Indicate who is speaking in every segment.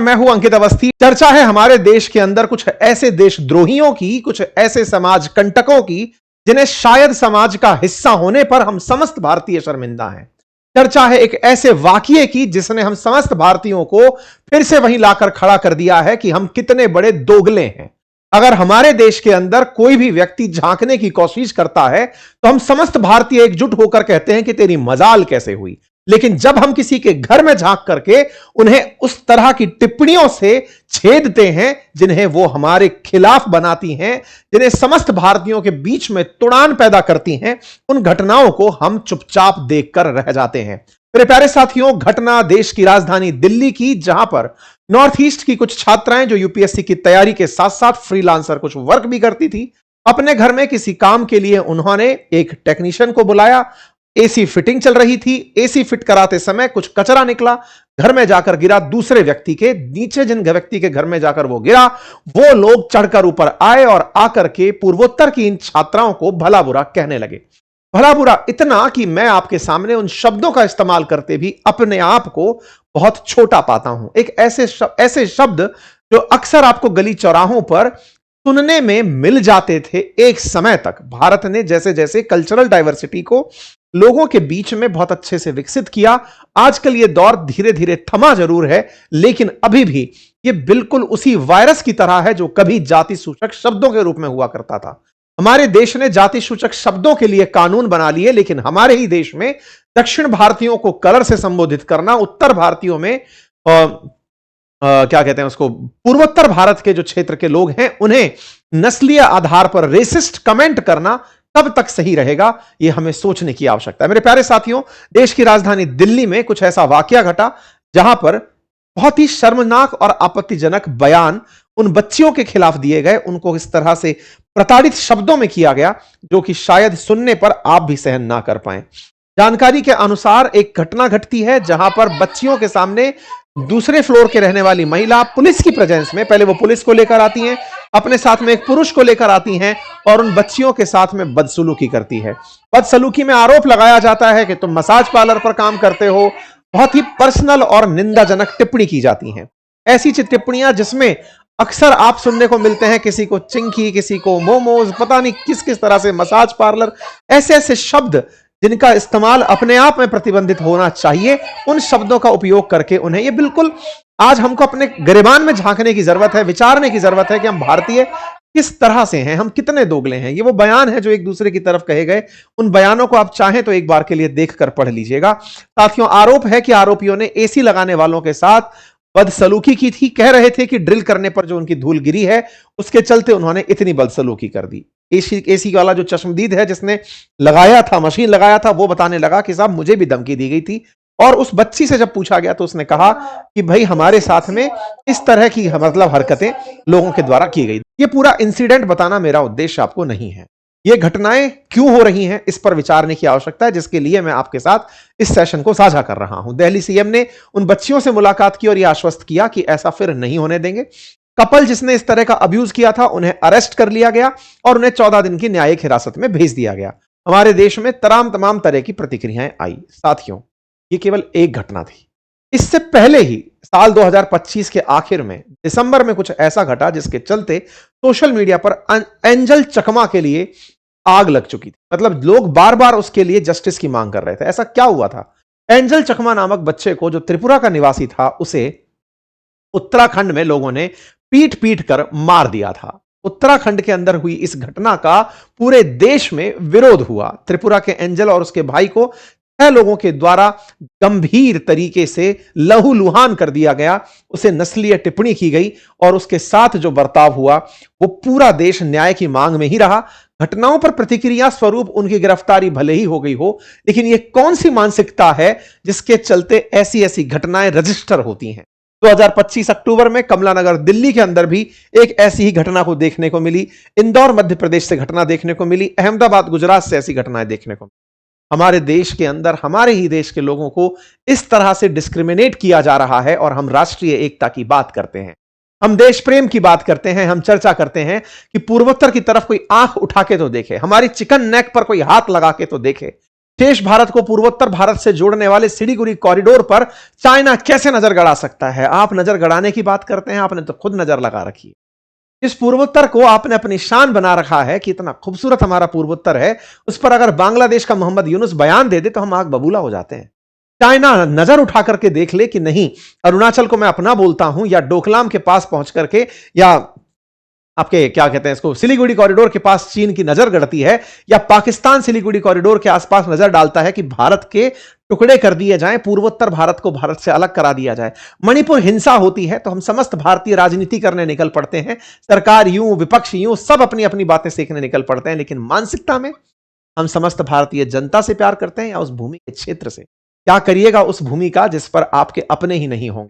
Speaker 1: मैं हूं अंकित अवस्थी। चर्चा है हमारे देश के अंदर कुछ ऐसे देशद्रोहियों की, कुछ ऐसे समाज कंटकों की जिन्हें शायद समाज का हिस्सा होने पर हम समस्त भारतीय शर्मिंदा हैं। चर्चा है एक ऐसे वाकये की जिसने हम समस्त भारतीयों को फिर से वहीं लाकर खड़ा कर दिया है कि हम कितने बड़े दोगले हैं। अगर हमारे देश के अंदर कोई भी व्यक्ति झांकने की कोशिश करता है तो हम समस्त भारतीय एकजुट होकर कहते हैं कि तेरी मजाल कैसे हुई। लेकिन जब हम किसी के घर में झांक करके उन्हें उस तरह की टिप्पणियों से छेदते हैं जिन्हें वो हमारे खिलाफ बनाती हैं, जिन्हें समस्त भारतीयों के बीच में तुड़ान पैदा करती हैं, उन घटनाओं को हम चुपचाप देखकर रह जाते हैं। मेरे प्यारे साथियों, घटना देश की राजधानी दिल्ली की, जहां पर नॉर्थ ईस्ट की कुछ छात्राएं जो यूपीएससी की तैयारी के साथ साथ फ्रीलांसर कुछ वर्क भी करती थी, अपने घर में किसी काम के लिए उन्होंने एक टेक्नीशियन को बुलाया। एसी फिटिंग चल रही थी। एसी फिट कराते समय कुछ कचरा निकला, घर में जाकर गिरा दूसरे व्यक्ति के नीचे। जिन व्यक्ति के घर में जाकर वो गिरा, वो लोग चढ़कर ऊपर आए और आकर के पूर्वोत्तर की इन छात्राओं को भला बुरा कहने लगे। भला बुरा इतना कि मैं आपके सामने उन शब्दों का इस्तेमाल करते भी अपने आप को बहुत छोटा पाता हूं। एक ऐसे शब्द जो अक्सर आपको गली चौराहों पर सुनने में मिल जाते थे एक समय तक। भारत ने जैसे जैसे कल्चरल डाइवर्सिटी को लोगों के बीच में बहुत अच्छे से विकसित किया, आजकल यह दौर धीरे धीरे थमा जरूर है, लेकिन अभी भी यह बिल्कुल उसी वायरस की तरह है जो कभी जाति सूचक शब्दों के रूप में हुआ करता था। हमारे देश ने जाति सूचक शब्दों के लिए कानून बना लिए, लेकिन हमारे ही देश में दक्षिण भारतीयों को कलर से संबोधित करना, उत्तर भारतीयों में क्या कहते हैं उसको, पूर्वोत्तर भारत के जो क्षेत्र के लोग हैं उन्हें नस्लीय आधार पर रेसिस्ट कमेंट करना कब तक सही रहेगा, यह हमें सोचने की आवश्यकता है। मेरे प्यारे साथियों, देश की राजधानी दिल्ली में कुछ ऐसा वाकया घटा जहां पर बहुत ही शर्मनाक और आपत्तिजनक बयान उन बच्चियों के खिलाफ दिए गए, उनको इस तरह से प्रताड़ित शब्दों में किया गया जो कि शायद सुनने पर आप भी सहन ना कर पाए। जानकारी के अनुसार एक घटना घटती है जहां पर बच्चियों के सामने दूसरे फ्लोर के रहने वाली महिला पुलिस की प्रेजेंस में, पहले वो पुलिस को लेकर आती हैं, अपने साथ में एक पुरुष को लेकर आती हैं और उन बच्चियों के साथ में बदसलूकी करती है। बदसलूकी में आरोप लगाया जाता है कि तुम मसाज पार्लर पर काम करते हो। बहुत ही पर्सनल और निंदाजनक टिप्पणी की जाती हैं। ऐसी टिप्पणियां जिसमें अक्सर आप सुनने को मिलते हैं किसी को चिंकी, किसी को मोमोज, पता नहीं किस किस तरह से मसाज पार्लर, ऐसे ऐसे शब्द जिनका इस्तेमाल अपने आप में प्रतिबंधित होना चाहिए, उन शब्दों का उपयोग करके उन्हें, ये बिल्कुल आज हमको अपने गिरेबान में झांकने की जरूरत है, विचारने की जरूरत है कि हम भारतीय किस तरह से हैं, हम कितने दोगले हैं। ये वो बयान है जो एक दूसरे की तरफ कहे गए। उन बयानों को आप चाहें तो एक बार के लिए देखकर पढ़ लीजिएगा। साथियों, आरोप है कि आरोपियों ने एसी लगाने वालों के साथ बदसलूकी की थी। कह रहे थे कि ड्रिल करने पर जो उनकी धूल गिरी है उसके चलते उन्होंने इतनी बदसलूकी कर दी। एसी वाला जो चश्मदीद है जिसने लगाया था, मशीन लगाया था, वो बताने लगा कि साहब मुझे भी धमकी दी गई थी। और उस बच्ची से जब पूछा गया तो उसने कहा कि भाई हमारे साथ में इस तरह की मतलब हरकतें लोगों के द्वारा की गई। ये पूरा इंसिडेंट बताना मेरा उद्देश्य आपको नहीं है। ये घटनाएं क्यों हो रही हैं, इस पर विचारने की आवश्यकता है, जिसके लिए मैं आपके साथ इस सेशन को साझा कर रहा हूं। दिल्ली सीएम ने उन बच्चियों से मुलाकात की और यह आश्वस्त किया कि ऐसा फिर नहीं होने देंगे। कपल जिसने इस तरह का अब्यूज किया था उन्हें अरेस्ट कर लिया गया और उन्हें 14 दिन की न्यायिक हिरासत में भेज दिया गया। हमारे देश में तमाम तरह की प्रतिक्रियाएं आई। साथियों, ये केवल एक घटना थी। इससे पहले ही साल 2025 के आखिर में दिसंबर में कुछ ऐसा घटा जिसके चलते सोशल मीडिया पर एंजल चकमा के लिए आग लग चुकी थी। मतलब लोग बार बार उसके लिए जस्टिस की मांग कर रहे थे। ऐसा क्या हुआ था? एंजल चकमा नामक बच्चे को, जो त्रिपुरा का निवासी था, उसे उत्तराखंड में लोगों ने पीट पीट कर मार दिया था। उत्तराखंड के अंदर हुई इस घटना का पूरे देश में विरोध हुआ। त्रिपुरा के एंजल और उसके भाई को 6 लोगों के द्वारा गंभीर तरीके से लहूलुहान कर दिया गया, उसे नस्लीय टिप्पणी की गई और उसके साथ जो बर्ताव हुआ वो पूरा देश न्याय की मांग में ही रहा। घटनाओं पर प्रतिक्रिया स्वरूप उनकी गिरफ्तारी भले ही हो गई हो, लेकिन यह कौन सी मानसिकता है जिसके चलते ऐसी ऐसी घटनाएं रजिस्टर होती हैं? 2025 अक्टूबर में कमला नगर दिल्ली के अंदर भी एक ऐसी ही घटना को देखने को मिली। इंदौर मध्य प्रदेश से घटना देखने को मिली। अहमदाबाद गुजरात से ऐसी घटनाएं देखने को मिली। हमारे देश के अंदर, हमारे ही देश के लोगों को इस तरह से डिस्क्रिमिनेट किया जा रहा है और हम राष्ट्रीय एकता की बात करते हैं, हम देश प्रेम की बात करते हैं, हम चर्चा करते हैं कि पूर्वोत्तर की तरफ कोई आंख उठा के तो देखे, हमारी चिकन नेक पर कोई हाथ लगा के तो देखे। शेष भारत को पूर्वोत्तर भारत से जोड़ने वाले सिलीगुड़ी कॉरिडोर पर चाइना कैसे नजर गड़ा सकता है? आप नजर गड़ाने की बात करते हैं, आपने तो खुद नजर लगा रखी है। इस पूर्वोत्तर को आपने अपनी शान बना रखा है कि इतना खूबसूरत हमारा पूर्वोत्तर है, उस पर अगर बांग्लादेश का मोहम्मद यूनुस बयान दे दे तो हम आग बबूला हो जाते हैं। चाइना नजर उठा करके देख ले कि नहीं, अरुणाचल को मैं अपना बोलता हूं, या डोकलाम के पास पहुंच करके, या आपके क्या कहते हैं इसको, सिलीगुड़ी कॉरिडोर के पास चीन की नजर गड़ती है, या पाकिस्तान सिलीगुड़ी कॉरिडोर के आसपास नजर डालता है कि भारत के टुकड़े कर दिए जाएं, पूर्वोत्तर भारत को भारत से अलग करा दिया जाए। मणिपुर हिंसा होती है तो हम समस्त भारतीय राजनीति करने निकल पड़ते हैं, सरकार यूं, विपक्ष यूं, सब अपनी अपनी बातें सीखने निकल पड़ते हैं, लेकिन मानसिकता में हम समस्त भारतीय जनता से प्यार करते हैं या उस भूमि के क्षेत्र से? क्या करिएगा उस भूमि का जिस पर आपके अपने ही नहीं होंगे?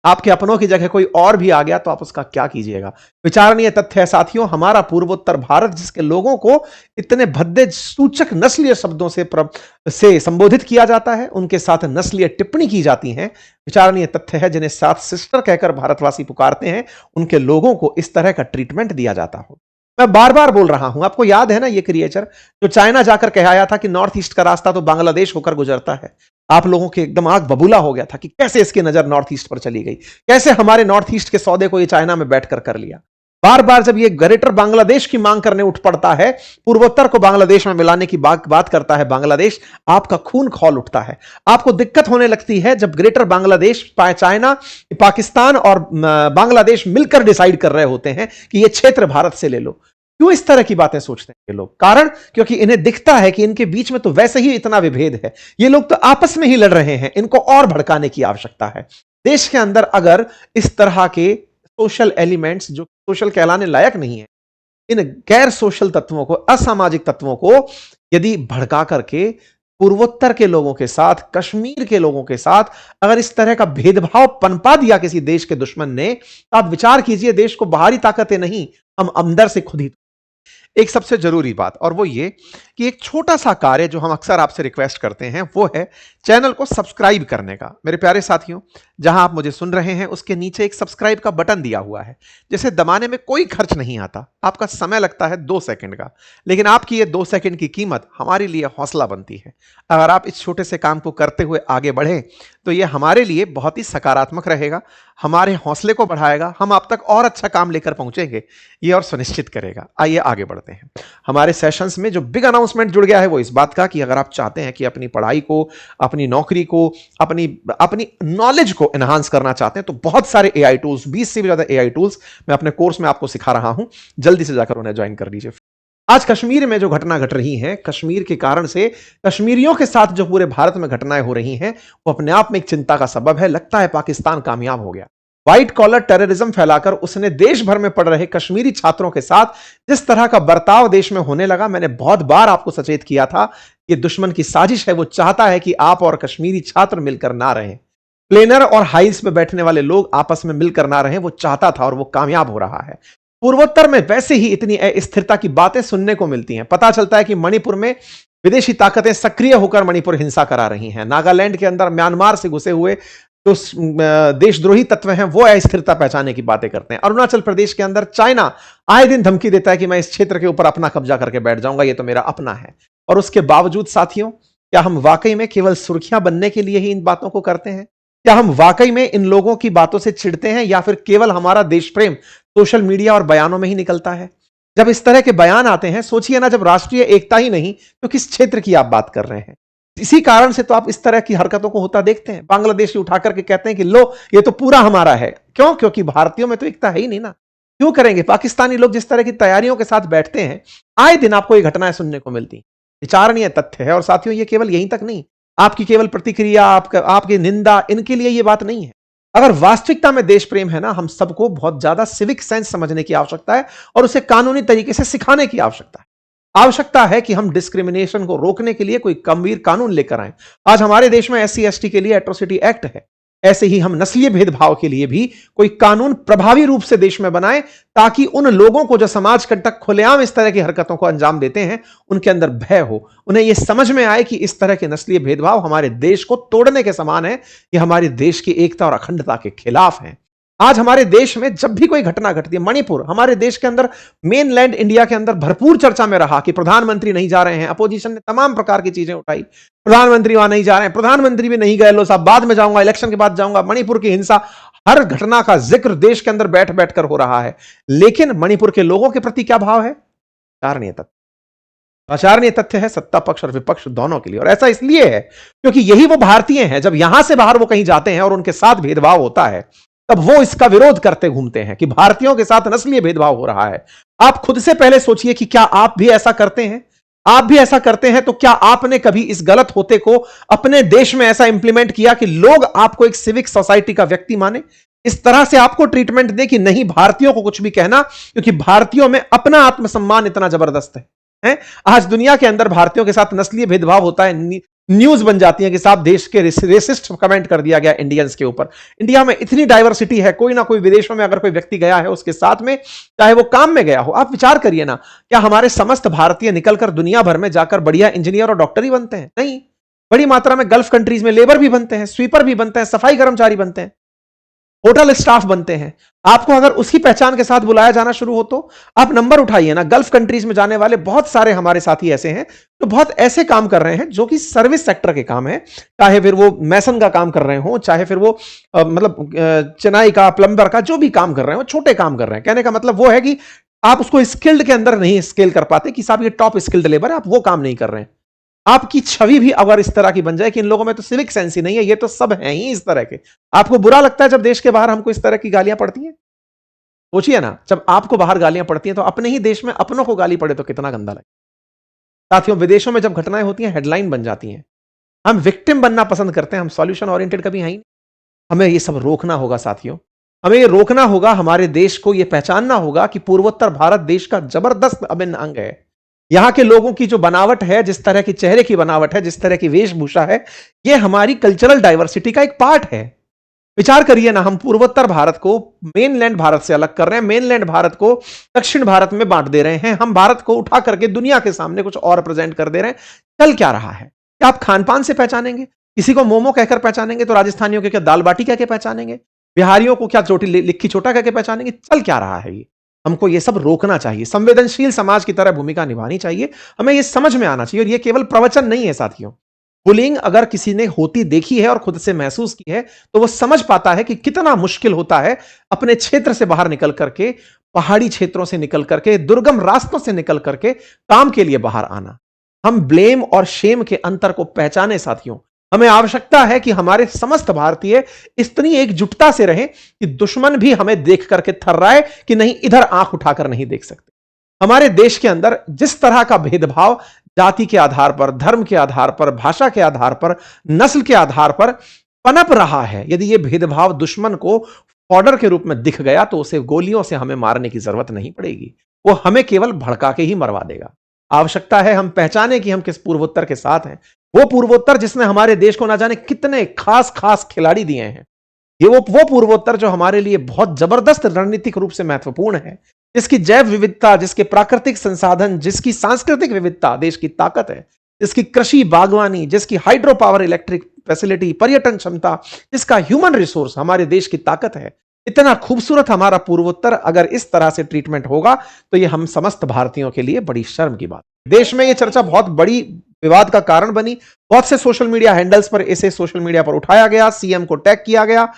Speaker 1: आपके अपनों की जगह कोई और भी आ गया तो आप उसका क्या कीजिएगा? विचारणीय तथ्य है साथियों, हमारा पूर्वोत्तर भारत जिसके लोगों को इतने भद्दे सूचक नस्लीय शब्दों से संबोधित किया जाता है, उनके साथ नस्लीय टिप्पणी की जाती है, विचारणीय तथ्य है जिन्हें साथ सिस्टर कहकर भारतवासी पुकारते हैं, उनके लोगों को इस तरह का ट्रीटमेंट दिया जाता हो। मैं बार बार बोल रहा हूं, आपको याद है ना ये क्रिएचर जो चाइना जाकर कह आया था कि नॉर्थ ईस्ट का रास्ता तो बांग्लादेश होकर गुजरता है। आप लोगों के एकदम आग बबूला हो गया था कि कैसे इसकी नजर नॉर्थ ईस्ट पर चली गई, कैसे हमारे नॉर्थ ईस्ट के सौदे को ये चाइना में बैठकर कर लिया। बार बार जब ये ग्रेटर बांग्लादेश की मांग करने उठ पड़ता है, पूर्वोत्तर को बांग्लादेश में मिलाने की बात करता है बांग्लादेश, आपका खून खौल उठता है। आपको दिक्कत होने लगती है जब ग्रेटर बांग्लादेश, चाइना, पाकिस्तान और बांग्लादेश मिलकर डिसाइड कर रहे होते हैं कि यह क्षेत्र भारत से ले लो। क्यों इस तरह की बातें सोचते हैं ये लोग? कारण क्योंकि इन्हें दिखता है कि इनके बीच में तो वैसे ही इतना विभेद है, ये लोग तो आपस में ही लड़ रहे हैं, इनको और भड़काने की आवश्यकता है। देश के अंदर अगर इस तरह के सोशल एलिमेंट्स जो सोशल कहलाने लायक नहीं है, इन गैर सोशल तत्वों को, असामाजिक तत्वों को यदि भड़का करके पूर्वोत्तर के लोगों के साथ, कश्मीर के लोगों के साथ अगर इस तरह का भेदभाव पनपा दिया किसी देश के दुश्मन ने, तो आप विचार कीजिए, देश को बाहरी ताकतें नहीं, हम अंदर से खुद ही। एक सबसे जरूरी बात और वो ये कि एक छोटा सा कार्य जो हम अक्सर आपसे रिक्वेस्ट करते हैं वो है चैनल को सब्सक्राइब करने का। मेरे प्यारे साथियों, जहां आप मुझे सुन रहे हैं उसके नीचे एक सब्सक्राइब का बटन दिया हुआ है, जिसे दबाने में कोई खर्च नहीं आता, आपका समय लगता है 2 सेकंड का, लेकिन आपकी ये 2 सेकंड की कीमत हमारे लिए हौसला बनती है। अगर आप इस छोटे से काम को करते हुए आगे बढ़े तो ये हमारे लिए बहुत ही सकारात्मक रहेगा, हमारे हौसले को बढ़ाएगा, हम आप तक और अच्छा काम लेकर पहुंचेंगे ये और सुनिश्चित करेगा। आइए आगे बढ़ते हैं। हमारे सेशंस में जो बिग अनाउंसमेंट जुड़ गया है वो इस बात का कि अगर आप चाहते हैं कि अपनी पढ़ाई को, अपनी नौकरी को, अपनी नॉलेज को एनहांस करना चाहते हैं, तो बहुत सारे एआई टूल्स, 20 से भी ज्यादा एआई टूल्स मैं अपने कोर्स में आपको सिखा रहा हूं, जल्दी से जाकर उन्हें ज्वाइन कर लीजिए। आज कश्मीर में जो घटना घट रही है, कश्मीर के कारण से कश्मीरियों के साथ जो पूरे भारत में घटनाएं हो रही हैं, वो अपने आप में एक चिंता का सबब है। लगता है पाकिस्तान कामयाब हो गया। व्हाइट कॉलर टेररिज्म फैलाकर उसने देश भर में पढ़ रहे कश्मीरी छात्रों के साथ जिस तरह का बर्ताव देश में होने लगा, मैंने बहुत बार आपको सचेत किया था, ये दुश्मन की साजिश है। वो चाहता है कि आप और कश्मीरी छात्र मिलकर ना रहें, प्लेनर और हाइल्स में बैठने वाले लोग आपस में मिलकर ना रहें, वो चाहता था और वो कामयाब हो रहा है। पूर्वोत्तर में वैसे ही इतनी अस्थिरता की बातें सुनने को मिलती हैं। पता चलता है कि मणिपुर में विदेशी ताकतें सक्रिय होकर मणिपुर हिंसा करा रही हैं। नागालैंड के अंदर म्यांमार से घुसे हुए जो देशद्रोही तत्व हैं वो अस्थिरता पहचाने की बातें करते हैं। अरुणाचल प्रदेश के अंदर चाइना आए दिन धमकी देता है कि मैं इस क्षेत्र के ऊपर अपना कब्जा करके बैठ जाऊंगा, ये तो मेरा अपना है। और उसके बावजूद साथियों, क्या हम वाकई में केवल सुर्खियां बनने के लिए ही इन बातों को करते हैं? क्या हम वाकई में इन लोगों की बातों से चिढ़ते हैं, या फिर केवल हमारा देश प्रेम सोशल मीडिया और बयानों में ही निकलता है? जब इस तरह के बयान आते हैं, सोचिए ना, जब राष्ट्रीय एकता ही नहीं तो किस क्षेत्र की आप बात कर रहे हैं? इसी कारण से तो आप इस तरह की हरकतों को होता देखते हैं। बांग्लादेशी उठाकर के कहते हैं कि लो ये तो पूरा हमारा है। क्यों? क्योंकि भारतीयों में तो एकता है ही नहीं ना। क्यों करेंगे? पाकिस्तानी लोग जिस तरह की तैयारियों के साथ बैठते हैं, आए दिन आपको ये घटनाएं सुनने को मिलती, विचारणीय तथ्य है। और साथियों, ये केवल यहीं तक नहीं, आपकी केवल प्रतिक्रिया, आपकी निंदा, इनके लिए ये बात नहीं है। अगर वास्तविकता में देश प्रेम है ना, हम सबको बहुत ज्यादा सिविक सेंस समझने की आवश्यकता है और उसे कानूनी तरीके से सिखाने की आवश्यकता है। आवश्यकता है कि हम डिस्क्रिमिनेशन को रोकने के लिए कोई गंभीर कानून लेकर आए। आज हमारे देश में SC ST के लिए एट्रोसिटी एक्ट है, ऐसे ही हम नस्लीय भेदभाव के लिए भी कोई कानून प्रभावी रूप से देश में बनाए, ताकि उन लोगों को जो समाज कंटक खुलेआम इस तरह की हरकतों को अंजाम देते हैं, उनके अंदर भय हो, उन्हें यह समझ में आए कि इस तरह के नस्लीय भेदभाव हमारे देश को तोड़ने के समान है, यह हमारे देश की एकता और अखंडता के खिलाफ है। आज हमारे देश में जब भी कोई घटना घटती है, मणिपुर हमारे देश के अंदर, मेनलैंड इंडिया के अंदर भरपूर चर्चा में रहा कि प्रधानमंत्री नहीं जा रहे हैं। अपोजिशन ने तमाम प्रकार की चीजें उठाई, प्रधानमंत्री वहां नहीं जा रहे हैं, प्रधानमंत्री भी नहीं गए, लो साहब बाद में जाऊंगा, इलेक्शन के बाद जाऊंगा। मणिपुर की हिंसा, हर घटना का जिक्र देश के अंदर बैठ बैठ कर हो रहा है, लेकिन मणिपुर के लोगों के प्रति क्या भाव है? आचारणीय तथ्य। आचारणीय तथ्य है सत्ता पक्ष और विपक्ष दोनों के लिए, और ऐसा इसलिए है क्योंकि यही वो भारतीय हैं। जब यहां से बाहर वो कहीं जाते हैं और उनके साथ भेदभाव होता है, तब वो इसका विरोध करते घूमते हैं कि भारतीयों के साथ नस्लीय भेदभाव हो रहा है। आप खुद से पहले सोचिए कि क्या आप भी ऐसा करते हैं? आप भी ऐसा करते हैं तो क्या आपने कभी इस गलत होते को अपने देश में ऐसा इंप्लीमेंट किया कि लोग आपको एक सिविक सोसाइटी का व्यक्ति माने, इस तरह से आपको ट्रीटमेंट दे कि नहीं भारतीयों को कुछ भी कहना, क्योंकि भारतीयों में अपना आत्मसम्मान इतना जबरदस्त है? आज दुनिया के अंदर भारतीयों के साथ नस्लीय भेदभाव होता है, न्यूज बन जाती है कि साहब देश के रेसिस्ट कमेंट कर दिया गया इंडियंस के ऊपर। इंडिया में इतनी डाइवर्सिटी है, कोई ना कोई विदेशों में अगर कोई व्यक्ति गया है उसके साथ में, चाहे वो काम में गया हो, आप विचार करिए ना, क्या हमारे समस्त भारतीय निकलकर दुनिया भर में जाकर बढ़िया इंजीनियर और डॉक्टर ही बनते हैं? नहीं, बड़ी मात्रा में गल्फ कंट्रीज में लेबर भी बनते हैं, स्वीपर भी बनते हैं, सफाई कर्मचारी बनते हैं, होटल स्टाफ बनते हैं। आपको अगर उसकी पहचान के साथ बुलाया जाना शुरू हो तो आप नंबर उठाइए ना। गल्फ कंट्रीज में जाने वाले बहुत सारे हमारे साथी ऐसे हैं जो बहुत ऐसे काम कर रहे हैं जो कि सर्विस सेक्टर के काम है, चाहे फिर वो मैसन का काम कर रहे हो, चाहे फिर वो चिनाई का, प्लम्बर का, जो भी काम कर रहे हो, छोटे काम कर रहे हैं। कहने का मतलब वो है कि आप उसको स्किल्ड के अंदर नहीं स्केल कर पाते कि साहब ये टॉप स्किल्ड लेबर है, आप वो काम नहीं कर रहे हैं। आपकी छवि भी अगर इस तरह की बन जाए कि इन लोगों में तो सिविक सेंस ही नहीं है, ये तो सब हैं ही इस तरह के, आपको बुरा लगता है जब देश के बाहर हमको इस तरह की गालियां पड़ती हैं? सोचिए ना, जब आपको बाहर गालियां पड़ती हैं तो अपने ही देश में अपनों को गाली पड़े तो कितना गंदा लगे। साथियों, विदेशों में जब घटनाएं होती हैं हेडलाइन बन जाती हैं। हम विक्टिम बनना पसंद करते हैं, हम सॉल्यूशन ओरिएंटेड कभी हैं ही नहीं। हमें ये सब रोकना होगा साथियों, हमें ये रोकना होगा। हमारे देश को ये पहचानना होगा कि पूर्वोत्तर भारत देश का जबरदस्त अभिन्न अंग है। यहां के लोगों की जो बनावट है, जिस तरह की चेहरे की बनावट है, जिस तरह की वेशभूषा है, यह हमारी कल्चरल डाइवर्सिटी का एक पार्ट है। विचार करिए ना, हम पूर्वोत्तर भारत को मेनलैंड भारत से अलग कर रहे हैं, मेनलैंड भारत को दक्षिण भारत में बांट दे रहे हैं, हम भारत को उठा करके दुनिया के सामने कुछ और प्रेजेंट कर दे रहे हैं। चल क्या रहा है? क्या आप खान पान से पहचानेंगे? किसी को मोमो कहकर पहचानेंगे तो राजस्थानियों के क्या दाल बाटी कह के पहचानेंगे? बिहारियों को क्या चोटी लिक्की चोटा कह के पहचानेंगे? चल क्या रहा है? ये हमको ये सब रोकना चाहिए, संवेदनशील समाज की तरह भूमिका निभानी चाहिए, हमें ये समझ में आना चाहिए। और ये केवल प्रवचन नहीं है साथियों, बुलिंग अगर किसी ने होती देखी है और खुद से महसूस की है तो वो समझ पाता है कि कितना मुश्किल होता है अपने क्षेत्र से बाहर निकल करके, पहाड़ी क्षेत्रों से निकल करके, दुर्गम रास्तों से निकल करके काम के लिए बाहर आना। हम ब्लेम और शेम के अंतर को पहचाने साथियों। हमें आवश्यकता है कि हमारे समस्त भारतीय इतनी एकजुटता से रहें कि दुश्मन भी हमें देख करके थर्राए कि नहीं, इधर आंख उठाकर नहीं देख सकते। हमारे देश के अंदर जिस तरह का भेदभाव जाति के आधार पर, धर्म के आधार पर, भाषा के आधार पर, नस्ल के आधार पर पनप रहा है, यदि यह भेदभाव दुश्मन को फॉडर के रूप में दिख गया तो उसे गोलियों से हमें मारने की जरूरत नहीं पड़ेगी, वो हमें केवल भड़का के ही मरवा देगा। आवश्यकता है हम पहचाने कि हम किस पूर्वोत्तर के साथ हैं, वो पूर्वोत्तर जिसने हमारे देश को ना जाने कितने खास खास खिलाड़ी दिए हैं। ये वो पूर्वोत्तर जो हमारे लिए बहुत जबरदस्त रणनीतिक रूप से महत्वपूर्ण है, जिसकी जैव विविधता, जिसके प्राकृतिक संसाधन, जिसकी सांस्कृतिक विविधता देश की ताकत है, जिसकी कृषि, बागवानी, जिसकी हाइड्रो पावर इलेक्ट्रिक फैसिलिटी, पर्यटन क्षमता, जिसका ह्यूमन रिसोर्स हमारे देश की ताकत है। इतना खूबसूरत हमारा पूर्वोत्तर अगर इस तरह से ट्रीटमेंट होगा तो ये हम समस्त भारतीयों के लिए बड़ी शर्म की बात। देश में ये चर्चा बहुत बड़ी विवाद का कारण बनी, बहुत से सोशल मीडिया हैंडल्स पर इसे सोशल मीडिया पर उठाया गया, सीएम को टैग किया गया,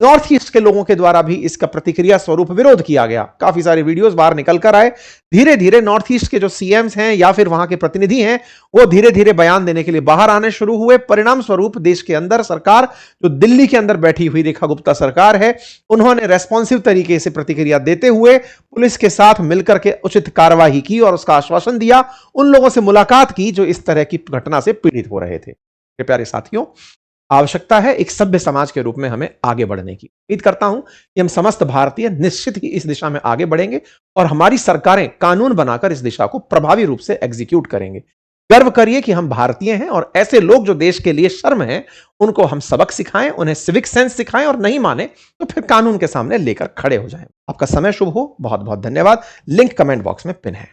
Speaker 1: नॉर्थ ईस्ट के लोगों के द्वारा भी इसका प्रतिक्रिया स्वरूप विरोध किया गया। काफी सारे वीडियोस बाहर निकल कर आए। धीरे धीरे नॉर्थ ईस्ट के जो सीएम्स हैं या फिर वहां के प्रतिनिधि हैं, वो धीरे धीरे बयान देने के लिए बाहर आने शुरू हुए। परिणाम स्वरूप देश के अंदर सरकार, जो दिल्ली के अंदर बैठी हुई रेखा गुप्ता सरकार है, उन्होंने रेस्पॉन्सिव तरीके से प्रतिक्रिया देते हुए पुलिस के साथ मिलकर के उचित कार्यवाही की और उसका आश्वासन दिया। उन लोगों से मुलाकात की जो इस तरह की घटना से पीड़ित हो रहे थे। प्यारे साथियों, आवश्यकता है एक सभ्य समाज के रूप में हमें आगे बढ़ने की। उम्मीद करता हूं कि हम समस्त भारतीय निश्चित ही इस दिशा में आगे बढ़ेंगे और हमारी सरकारें कानून बनाकर इस दिशा को प्रभावी रूप से एग्जीक्यूट करेंगे। गर्व करिए कि हम भारतीय हैं और ऐसे लोग जो देश के लिए शर्म हैं, उनको हम सबक सिखाएं, उन्हें सिविक सेंस सिखाएं और नहीं माने तो फिर कानून के सामने लेकर खड़े हो जाएं। आपका समय शुभ हो। बहुत बहुत धन्यवाद। लिंक कमेंट बॉक्स में पिन है।